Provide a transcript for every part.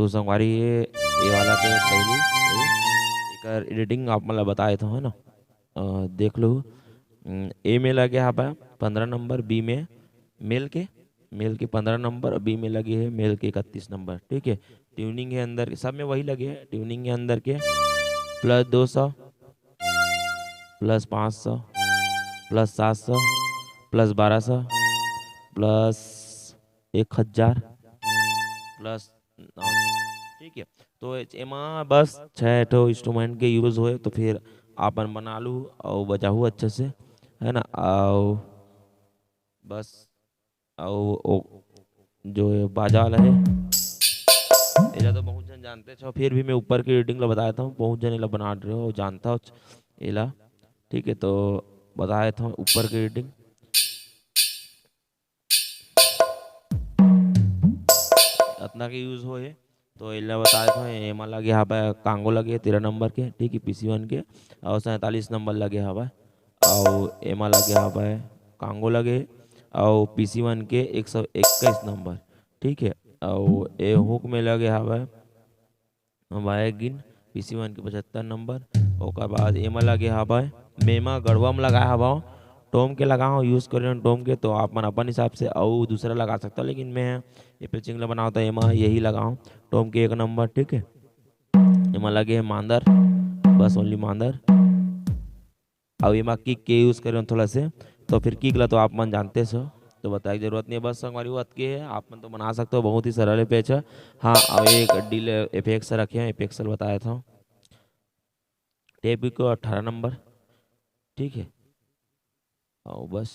तो संगवारी ये वाला के पहली एक एडिटिंग आप मतलब बताए थे है ना। देख लो। ए में लगे यहाँ पे 15 नंबर, बी में मेल के 15 नंबर और बी में लगे हैं मेल के 31 नंबर। ठीक है। ट्यूनिंग है अंदर के, सब में वही लगे हैं। ट्यूनिंग है अंदर के +200, +500, +700, +1200, +1000, +900। ठीक है। तो एमा बस 6 इंस्ट्रूमेंट के यूज़ होए तो फिर आपन बना लू और बजाहू अच्छे से, है ना। और बस और जो ये बाजा वाला है एला तो बहुत जन जानते छो, फिर भी मैं ऊपर की रीडिंग ला बताया था, बहुत जन एला बना रहे हो जानता हो एला। ठीक है। तो बताया था ऊपर की रीडिंग इतना के यूज़ हो है। तो एला बताया था एमा लगे यहाँ पे कांगो लगे 13 नंबर के। ठीक है। PC1 के और 47 नंबर लगे यहाँ पे। और एमा लगे यहाँ पे कांगो लगे और PC1 के 121 नंबर। ठीक है। और ए हुक में लगे यहाँ पे वायगिन PC1 के 75 नंबर। ओकर बाद एमा लगे हवा मेमा गढ़वा में लगा हवा टोम के लगा हूँ यूज़ कर रहे हो टोम के, तो आप मन अपन हिसाब से और दूसरा लगा सकता हो, लेकिन मैं ये पिचिंग ला बनाता एमा यही लगा हूँ टोम के 1 नंबर। ठीक है। एमा लगे है मांदर, बस ओनली मांदर। और एमा किक के यूज़ कर रहे हो थोड़ा से, तो फिर किक ला तो आप मन जानते हो, तो बताने की जरूरत नहीं है। बस हमारी बात की है, आप मन तो बना सकते हो, बहुत ही सरल पेच है। हाँ और एक डील एफेक्स रखे हैं, एफेक्स बताया था टेप को 18 नंबर। ठीक है। और बस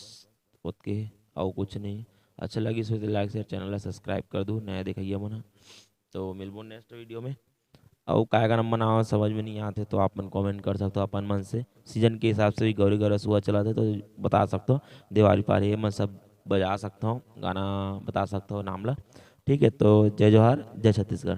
ओके और कुछ नहीं। अच्छा लगी so like share channel subscribe कर दूँ, नया देखिए मना। तो मिलबो नेक्स्ट वीडियो में। और काय का नंबर ना समझ में नहीं आते तो आप मन कमेंट कर सकते हो अपन मन से। सीजन के हिसाब से भी गौरी गरस हुआ चला था तो बता सकते हो। दिवाली पार ये मैं सब बजा सकता हूँ, गाना बता सकता हूँ नाम ला। ठीक है। तो जय जोहार, जय छत्तीसगढ़।